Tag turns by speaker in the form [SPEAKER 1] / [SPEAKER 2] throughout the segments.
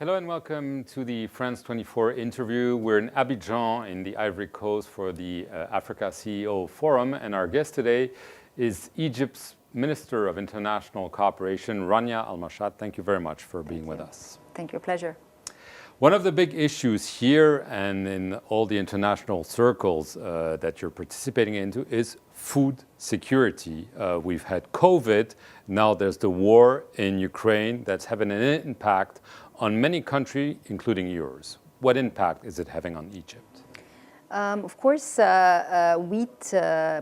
[SPEAKER 1] Hello and welcome to the France 24 interview. We're in Abidjan in the Ivory Coast for the Africa CEO Forum, and our guest today is Egypt's Minister of International Cooperation, Rania Al-Mashat. Thank you very much for being with us.
[SPEAKER 2] Thank you, pleasure.
[SPEAKER 1] One of the big issues here and in all the international circles that you're participating into is food security. We've had COVID, now there's the war in Ukraine that's having an impact on many countries, including yours. What impact is it having on Egypt?
[SPEAKER 2] Of course, wheat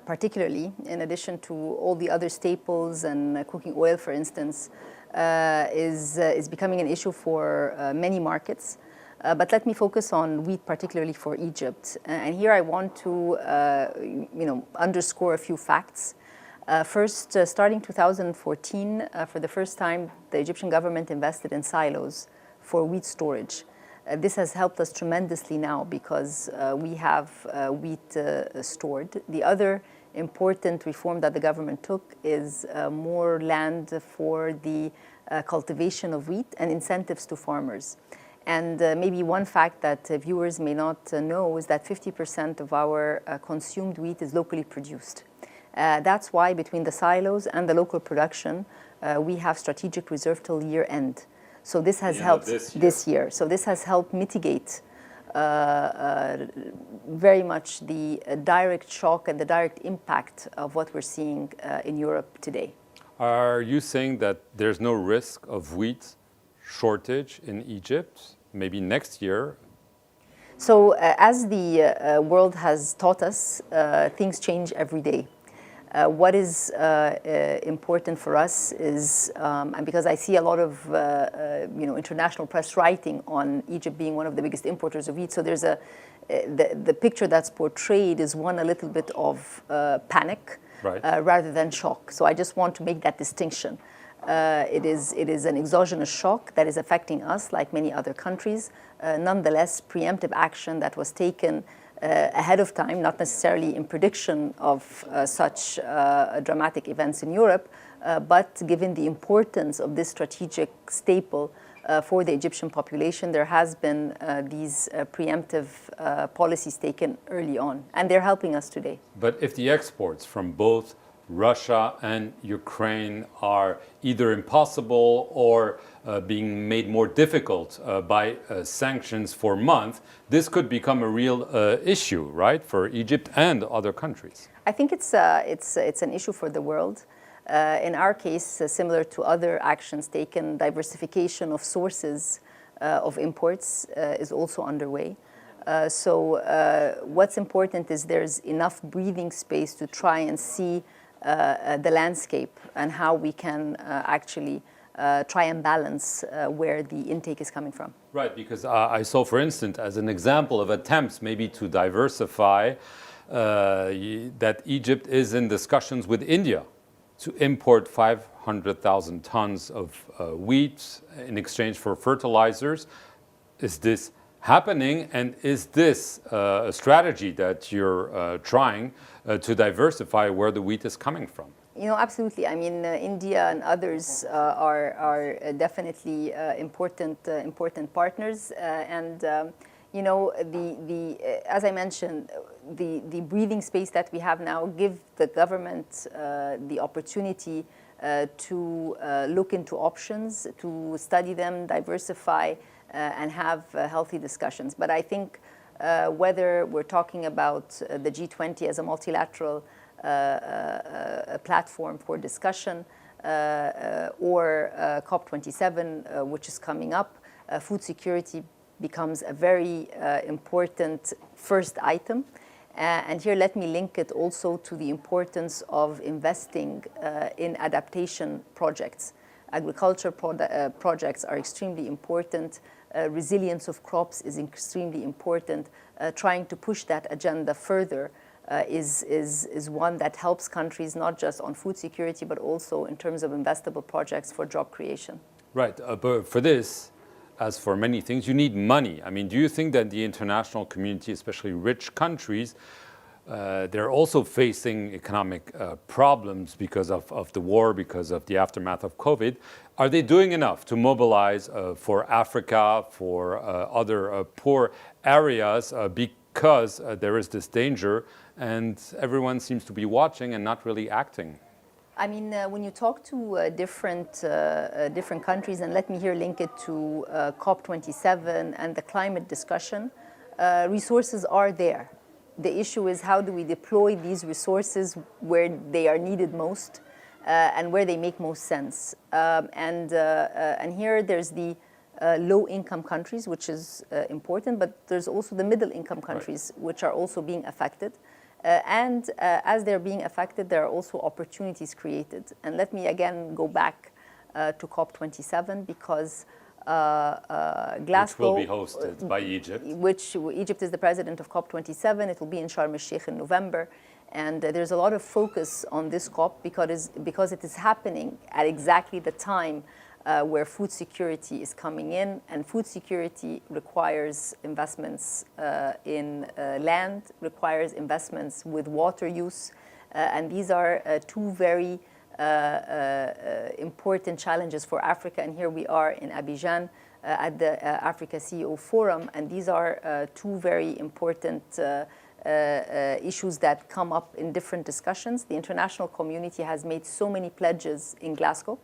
[SPEAKER 2] particularly, in addition to all the other staples and cooking oil, for instance, is becoming an issue for many markets. But let me focus on wheat, particularly for Egypt. And here I want to underscore a few facts. First, starting 2014, for the first time, the Egyptian government invested in silos for wheat storage. This has helped us tremendously now because we have wheat stored. The other important reform that the government took is more land for the cultivation of wheat and incentives to farmers. And maybe one fact that viewers may not know is that 50% of our consumed wheat is locally produced. That's why between the silos and the local production, we have strategic reserve till year end. So this has helped this year. So this has helped mitigate very much the direct shock and the direct impact of what we're seeing in Europe today.
[SPEAKER 1] Are you saying that there's no risk of wheat shortage in Egypt, maybe next year?
[SPEAKER 2] So as the world has taught us, things change every day. What is important for us is, and because I see a lot of international press writing on Egypt being one of the biggest importers of wheat, so there's the picture that's portrayed is one a little bit of panic,
[SPEAKER 1] right,
[SPEAKER 2] rather than shock. So I just want to make that distinction. It is an exogenous shock that is affecting us like many other countries. Nonetheless, preemptive action that was taken ahead of time, not necessarily in prediction of such dramatic events in Europe, but given the importance of this strategic staple for the Egyptian population, there has been these preemptive policies taken early on, and they're helping us today.
[SPEAKER 1] But if the exports from both Russia and Ukraine are either impossible or being made more difficult by sanctions for months, this could become a real issue, right, for Egypt and other countries.
[SPEAKER 2] I think it's an issue for the world. In our case, similar to other actions taken, diversification of sources of imports is also underway. So what's important is there's enough breathing space to try and see the landscape and how we can actually try and balance where the intake is coming from.
[SPEAKER 1] Right, because I saw, for instance, as an example of attempts maybe to diversify, that Egypt is in discussions with India to import 500,000 tons of wheat in exchange for fertilizers. Is this happening, and is this a strategy that you're trying to diversify where the wheat is coming from?
[SPEAKER 2] You know, absolutely. I mean, India and others are definitely important partners, and as I mentioned, the breathing space that we have now give the government the opportunity to look into options, to study them, diversify, and have healthy discussions. But I think whether we're talking about the G20 as a multilateral platform for discussion or COP27, which is coming up, food security becomes a very important first item. And here let me link it also to the importance of investing in adaptation projects. Agriculture projects are extremely important. Resilience of crops is extremely important. Trying to push that agenda further is one that helps countries not just on food security, but also in terms of investable projects for job creation.
[SPEAKER 1] Right, but for this, as for many things, you need money. I mean, do you think that the international community, especially rich countries, they're also facing economic problems because of the war, because of the aftermath of COVID. Are they doing enough to mobilize for Africa, for other poor areas, because there is this danger and everyone seems to be watching and not really acting?
[SPEAKER 2] I mean, when you talk to different countries, and let me here link it to COP27 and the climate discussion, resources are there. The issue is how do we deploy these resources where they are needed most and where they make most sense. And here there's the low-income countries, which is important, but there's also the middle-income countries, right, which are also being affected. And as they're being affected, there are also opportunities created. And let me again go back to COP27 because Glasgow,
[SPEAKER 1] which will be hosted by Egypt.
[SPEAKER 2] Which Egypt is the president of COP27. It will be in Sharm el-Sheikh in November. And there's a lot of focus on this COP because it is happening at exactly the time where food security is coming in, and food security requires investments in land, requires investments with water use, and these are two very important challenges for Africa. And here we are in Abidjan at the Africa CEO Forum, and these are two very important issues that come up in different discussions. The international community has made so many pledges in Glasgow.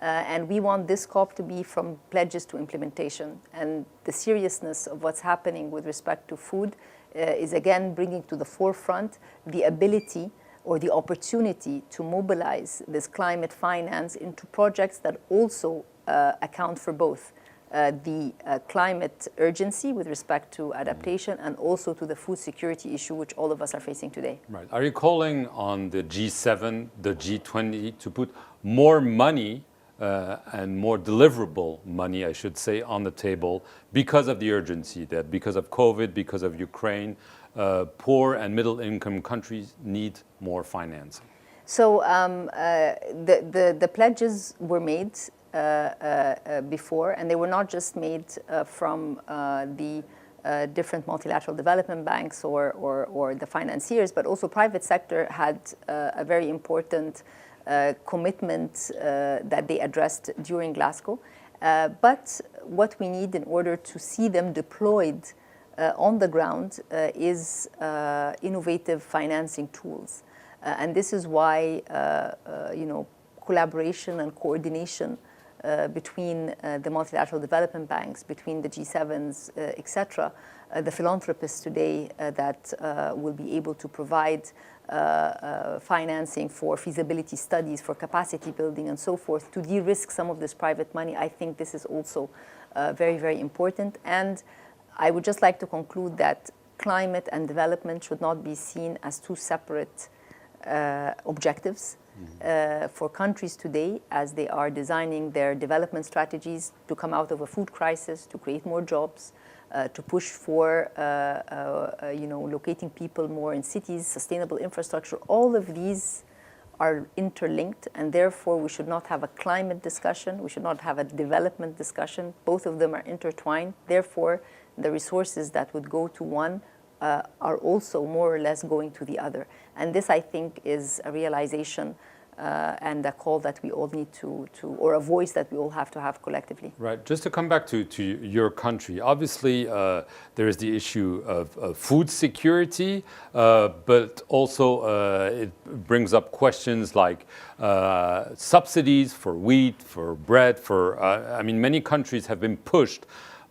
[SPEAKER 2] And we want this COP to be from pledges to implementation. And the seriousness of what's happening with respect to food is again bringing to the forefront the ability or the opportunity to mobilize this climate finance into projects that also account for both the climate urgency with respect to adaptation and also to the food security issue which all of us are facing today.
[SPEAKER 1] Right. Are you calling on the G7, the G20 to put more money and more deliverable money, I should say, on the table because of the urgency, that because of COVID, because of Ukraine, poor and middle-income countries need more financing?
[SPEAKER 2] So the pledges were made before, and they were not just made from the different multilateral development banks or the financiers, but also private sector had a very important commitment that they addressed during Glasgow. But what we need in order to see them deployed on the ground is innovative financing tools. And this is why collaboration and coordination between the multilateral development banks, between the G7s, etc., the philanthropists today that will be able to provide financing for feasibility studies, for capacity building and so forth, to de-risk some of this private money. I think this is also very, very important. And I would just like to conclude that climate and development should not be seen as two separate objectives for countries today as they are designing their development strategies to come out of a food crisis, to create more jobs, to push for locating people more in cities, sustainable infrastructure. All of these are interlinked, and therefore we should not have a climate discussion, we should not have a development discussion. Both of them are intertwined. Therefore, the resources that would go to one are also more or less going to the other. And this, I think, is a realization and a call that we all need to, or a voice that we all have to have collectively.
[SPEAKER 1] Right. Just to come back to your country, obviously there is the issue of food security, but also it brings up questions like subsidies for wheat, for bread, I mean, many countries have been pushed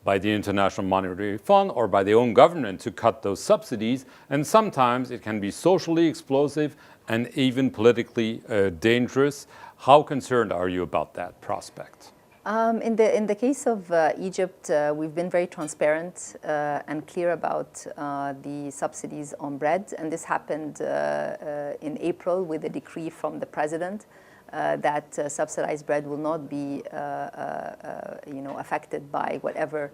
[SPEAKER 1] by the International Monetary Fund or by their own government to cut those subsidies, and sometimes it can be socially explosive and even politically dangerous. How concerned are you about that prospect?
[SPEAKER 2] In the case of Egypt, we've been very transparent and clear about the subsidies on bread, and this happened in April with a decree from the president that subsidized bread will not be affected by whatever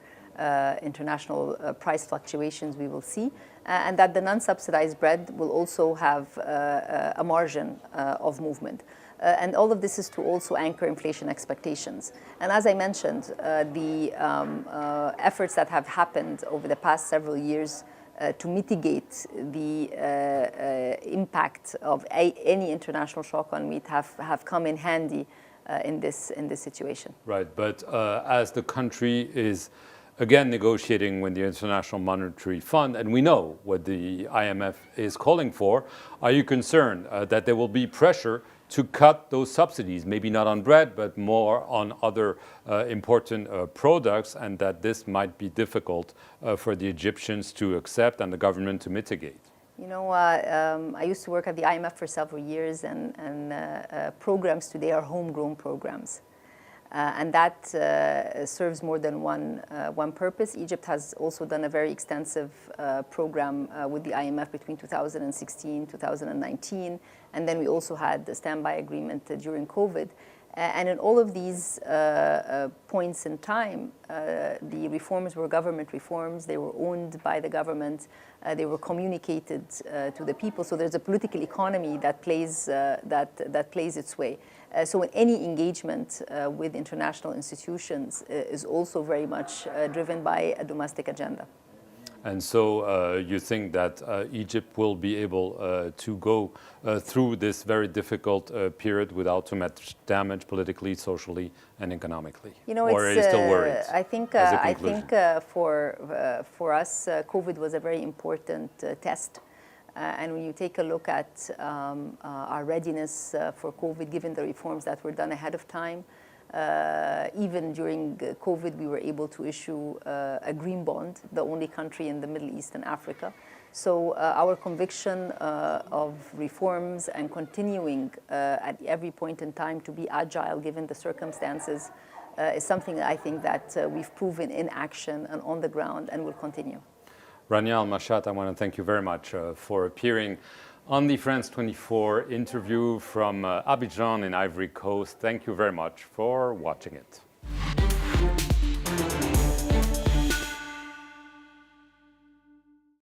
[SPEAKER 2] international price fluctuations we will see, and that the non-subsidized bread will also have a margin of movement. And all of this is to also anchor inflation expectations. And as I mentioned, the efforts that have happened over the past several years to mitigate the impact of any international shock on wheat have come in handy in this situation.
[SPEAKER 1] Right, but as the country is again negotiating with the International Monetary Fund, and we know what the IMF is calling for, are you concerned that there will be pressure to cut those subsidies, maybe not on bread, but more on other important products, and that this might be difficult for the Egyptians to accept and the government to mitigate?
[SPEAKER 2] You know, I used to work at the IMF for several years, and programs today are homegrown programs. And that serves more than one purpose. Egypt has also done a very extensive program with the IMF between 2016, 2019, and then we also had the standby agreement during COVID. And in all of these points in time, the reforms were government reforms. They were owned by the government. They were communicated to the people. So there's a political economy that plays its way. So any engagement with international institutions is also very much driven by a domestic agenda.
[SPEAKER 1] And so you think that Egypt will be able to go through this very difficult period without too much damage politically, socially, and economically?
[SPEAKER 2] You know,
[SPEAKER 1] or are you still worried?
[SPEAKER 2] I think for us, COVID was a very important test. And when you take a look at our readiness for COVID, given the reforms that were done ahead of time, even during COVID, we were able to issue a green bond, the only country in the Middle East and Africa. So our conviction of reforms and continuing at every point in time to be agile given the circumstances is something that I think that we've proven in action and on the ground and will continue.
[SPEAKER 1] Rania Al-Mashat, I want to thank you very much for appearing on the France 24 interview from Abidjan in Ivory Coast. Thank you very much for watching it.